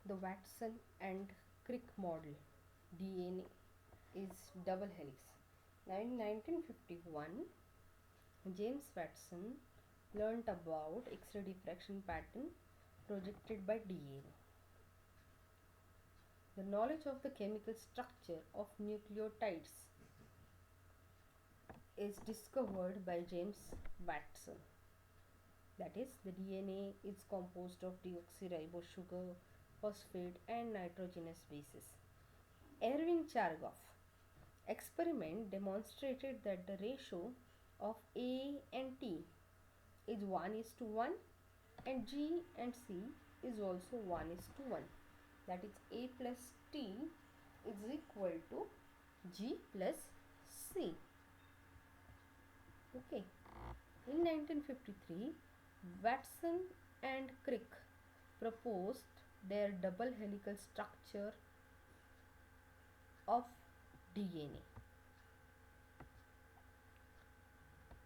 The Watson and Crick model DNA is double helix. Now in 1951, James Watson learnt about X-ray diffraction pattern projected by DNA. The knowledge of the chemical structure of nucleotides is discovered by James Watson. That is, the DNA is composed of deoxyribose sugar, phosphate and nitrogenous bases. Erwin Chargaff experiment demonstrated that the ratio of A and T is 1:1 and G and C is also 1:1. That is, A plus T is equal to G plus C. Okay. In 1953, Watson and Crick proposed their double helical structure of DNA.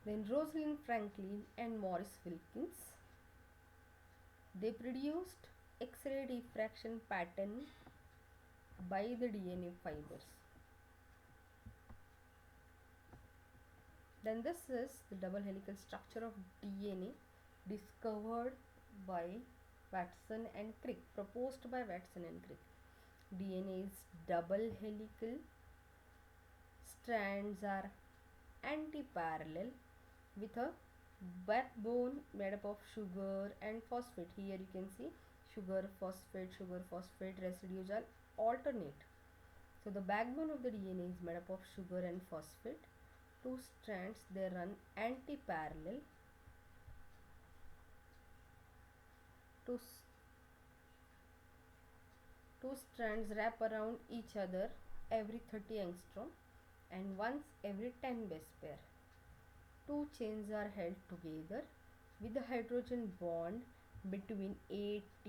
Then Rosalind Franklin and Maurice Wilkins, they produced X-ray diffraction pattern by the DNA fibers. Then this is the double helical structure of DNA discovered by Watson and Crick, proposed by Watson and Crick. DNA is double helical, strands are anti-parallel with a backbone made up of sugar and phosphate. Here you can see sugar, phosphate residues are alternate. So the backbone of the DNA is made up of sugar and phosphate. Two strands, they run anti-parallel. Two strands wrap around each other every 30 angstrom and once every 10 base pair. Two chains are held together with the hydrogen bond between AT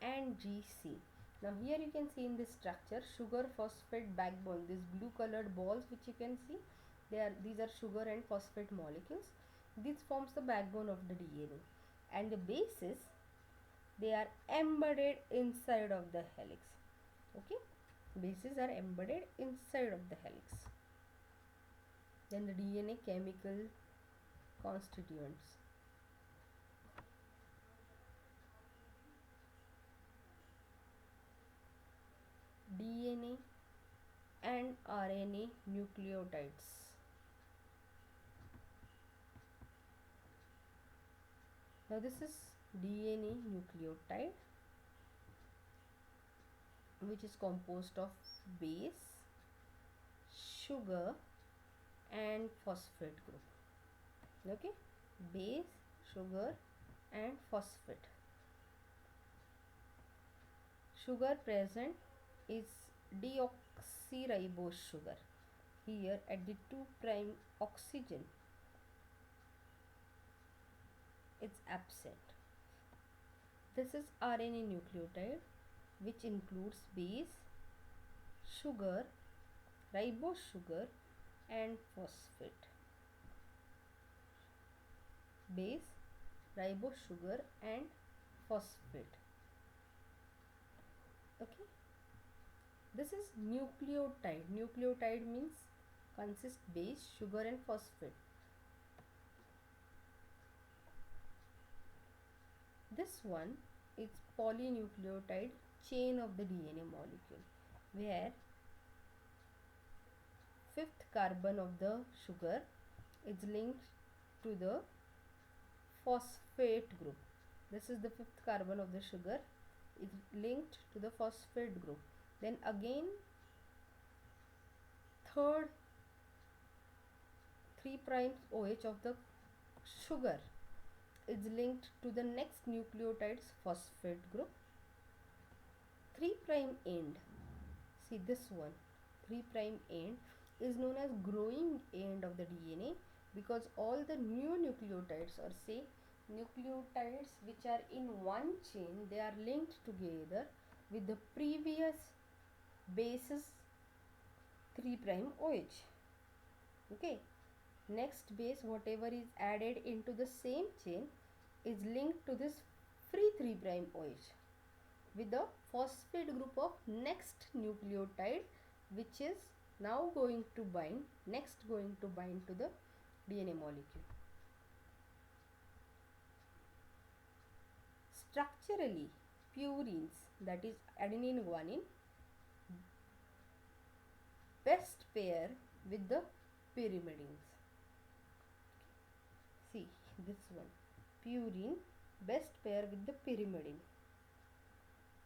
and GC. Now here you can see in this structure sugar phosphate backbone. These blue colored balls which you can see, these are sugar and phosphate molecules. This forms the backbone of the DNA, and the bases, they are embedded inside of the helix. Okay, bases are embedded inside of the helix. Then the DNA chemical constituents. DNA and RNA nucleotides. Now this is DNA nucleotide, which is composed of base, sugar and phosphate group. Okay, base, sugar and phosphate. Sugar present is deoxyribose sugar. Here at the 2' oxygen, it's absent. This is RNA nucleotide, which includes base, sugar, ribose sugar and phosphate. Base, ribose sugar and phosphate. Okay, this is nucleotide. Nucleotide means consists base, sugar and phosphate. This one is polynucleotide chain of the DNA molecule, where fifth carbon of the sugar is linked to the phosphate group. This is the fifth carbon of the sugar is linked to the phosphate group. Then again third 3' OH of the sugar is linked to the next nucleotide's phosphate group. 3' end, see this one, 3' end is known as growing end of the DNA, because all the new nucleotides, or say nucleotides which are in one chain, they are linked together with the previous bases 3' OH. Okay, next base whatever is added into the same chain is linked to this free 3' OH. with the phosphate group of next nucleotide, which is now going to bind to the DNA molecule. Structurally, purines, that is adenine guanine, best pair with the pyrimidines. See this one, purine best pair with the pyrimidine.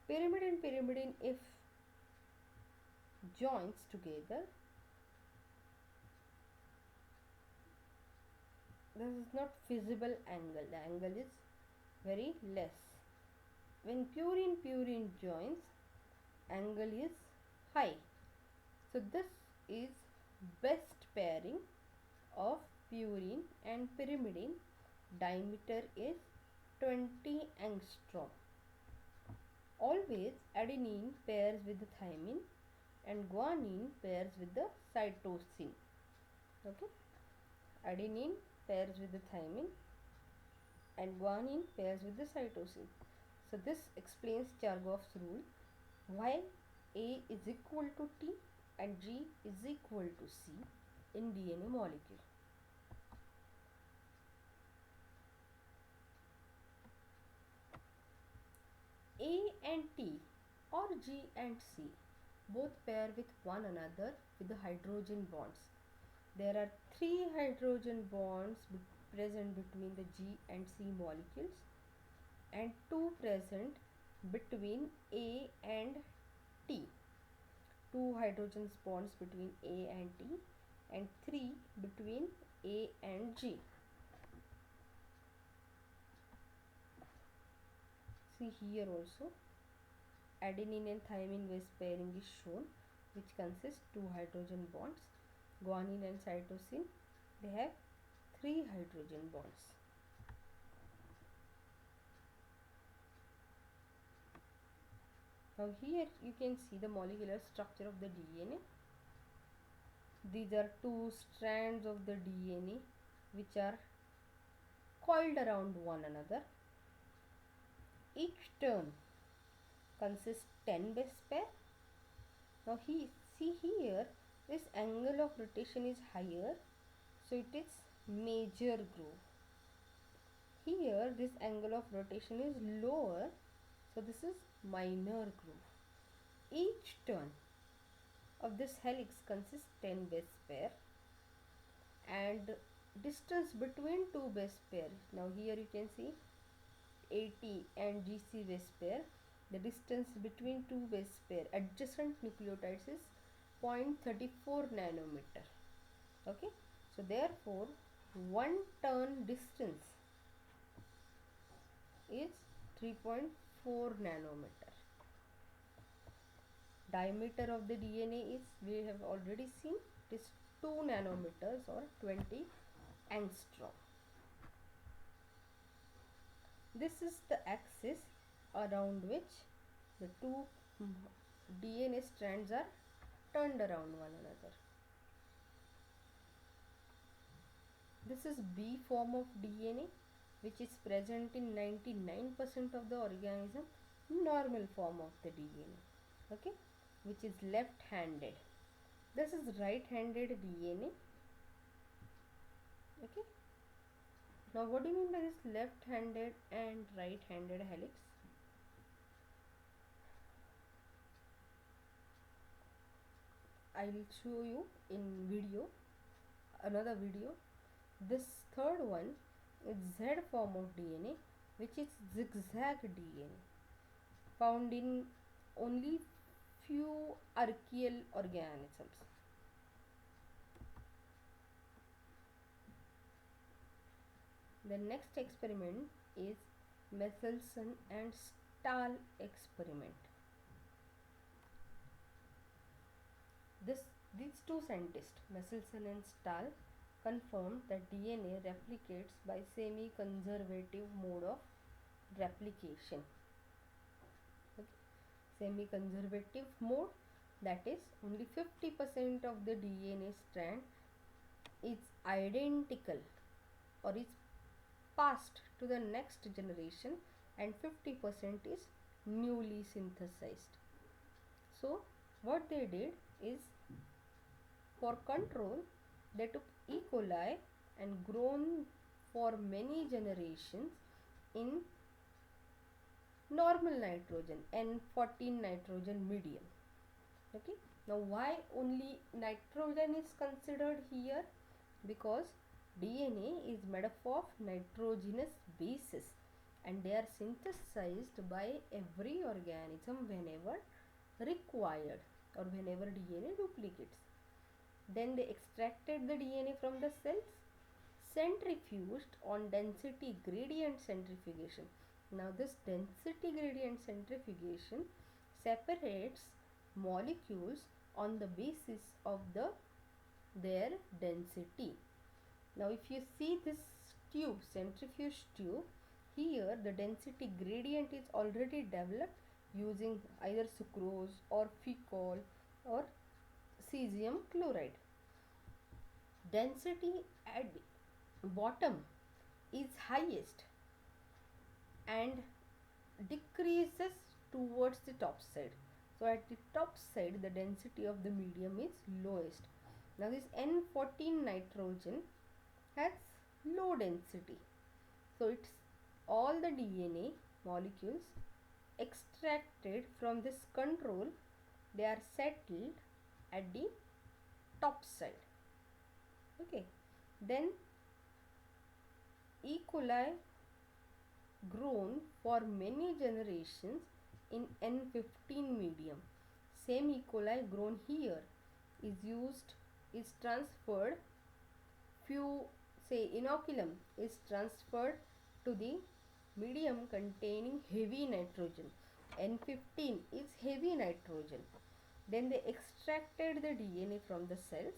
Pyrimidine if joins together, this is not feasible angle, the angle is very less. When purine joins, angle is high. So this is best pairing of purine and pyrimidine. Diameter is 20 angstrom. Always adenine pairs with the thymine and guanine pairs with the cytosine. Okay, adenine pairs with the thymine and guanine pairs with the cytosine. So this explains Chargaff's rule, why A is equal to T and G is equal to C in DNA molecule. A and T or G and C both pair with one another with the hydrogen bonds. There are 3 hydrogen bonds present between the G and C molecules and 2 present between A and T. 2 hydrogen bonds between A and T and 3 between A and G. See here also, adenine and thymine base pairing is shown, which consists 2 hydrogen bonds. Guanine and cytosine, they have 3 hydrogen bonds. Now here you can see the molecular structure of the DNA. These are 2 strands of the DNA which are coiled around one another. Each turn consists 10 base pair. Now see here, this angle of rotation is higher, so it is major groove. Here this angle of rotation is lower, so this is minor groove. Each turn of this helix consists 10 base pair and distance between 2 base pair. Now here you can see AT and GC base pair. The distance between 2 base pair adjacent nucleotides is 0.34 nanometer. Okay, so therefore one turn distance is 3.4 nanometer. Diameter of the DNA is, we have already seen, it is 2 nanometers or 20 angstrom. This is the axis around which the 2 DNA strands are turned around one another. This is B form of DNA, which is present in 99% of the organism. Normal form of the DNA, okay, which is left-handed. This is right-handed DNA. Okay, now what do you mean by this left-handed and right-handed helix? I will show you in video, another video. This third one is Z form of DNA, which is zigzag DNA, found in only few archaeal organisms. The next experiment is Michelson and Stahl experiment. These two scientists, Michelson and Stahl, confirmed that DNA replicates by semi-conservative mode of replication. Okay. Semi-conservative mode, that is only 50% of the DNA strand is identical or is passed to the next generation and 50% is newly synthesized. So what they did is, for control, they took E. coli and grown for many generations in normal nitrogen, N14 nitrogen medium. Okay, now why only nitrogen is considered here? Because DNA is made up of nitrogenous bases and they are synthesized by every organism whenever required or whenever DNA duplicates. Then they extracted the DNA from the cells, centrifuged on density gradient centrifugation. Now this density gradient centrifugation separates molecules on the basis of their density. Now if you see this tube, centrifuge tube, here the density gradient is already developed using either sucrose or ficol or cesium chloride. Density at bottom is highest and decreases towards the top side. So at the top side the density of the medium is lowest. Now this N14 nitrogen has low density. So it's all the DNA molecules extracted from this control, they are settled at the top side. Okay, then E. coli grown for many generations in N15 medium. Same E. coli grown here is transferred, inoculum is transferred to the medium containing heavy nitrogen. N15 is heavy nitrogen. Then they extracted the DNA from the cells,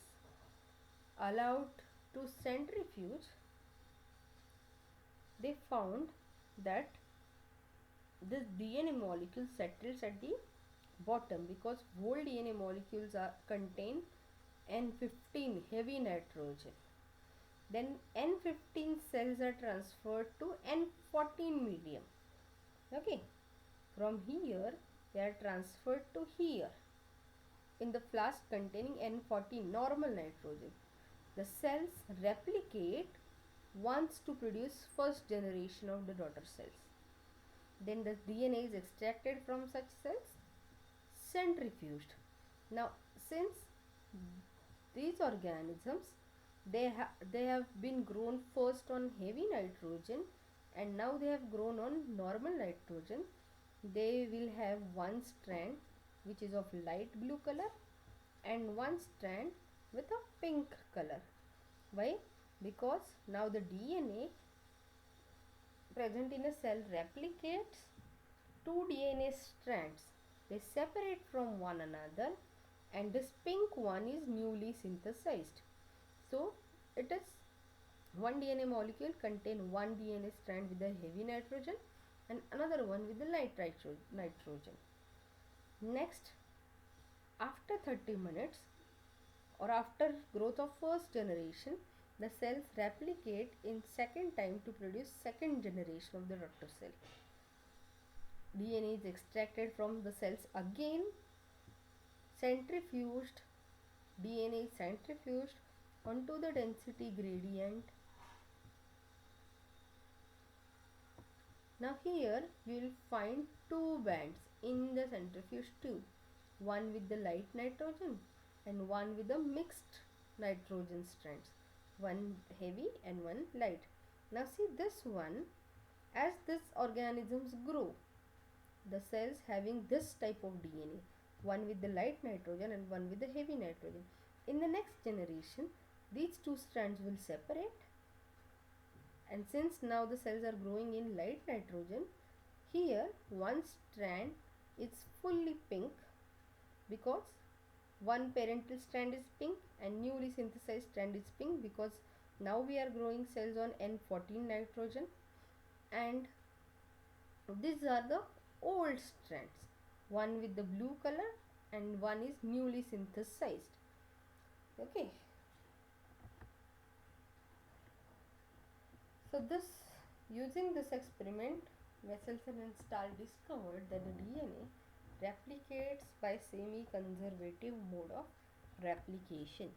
allowed to centrifuge. They found that this DNA molecule settles at the bottom because whole DNA molecules contain N15 heavy nitrogen. Then N15 cells are transferred to N14 medium. Okay, from here they are transferred to here in the flask containing N14 normal nitrogen. The cells replicate once to produce first generation of the daughter cells. Then the DNA is extracted from such cells, centrifuged. Now since these organisms, they have been grown first on heavy nitrogen and now they have grown on normal nitrogen, they will have one strand which is of light blue color and one strand with a pink color. Why? Because now the DNA present in a cell replicates two DNA strands. They separate from one another and this pink one is newly synthesized. So it is one DNA molecule contain one DNA strand with a heavy nitrogen and another one with the light nitrogen. Next, after 30 minutes or after growth of first generation, the cells replicate in second time to produce second generation of the daughter cell. DNA is extracted from the cells again, centrifuged, DNA is centrifuged onto the density gradient. Now here you will find two bands in the centrifuge tube, one with the light nitrogen and one with the mixed nitrogen strands, one heavy and one light. Now see this one, as these organisms grow, the cells having this type of DNA, one with the light nitrogen and one with the heavy nitrogen. In the next generation, these two strands will separate, and since now the cells are growing in light nitrogen, here one strand is fully pink because one parental strand is pink and newly synthesized strand is pink because now we are growing cells on N14 nitrogen, and these are the old strands, one with the blue color and one is newly synthesized. Okay, so using this experiment Wesselson and Stahl discovered that the DNA replicates by semi-conservative mode of replication.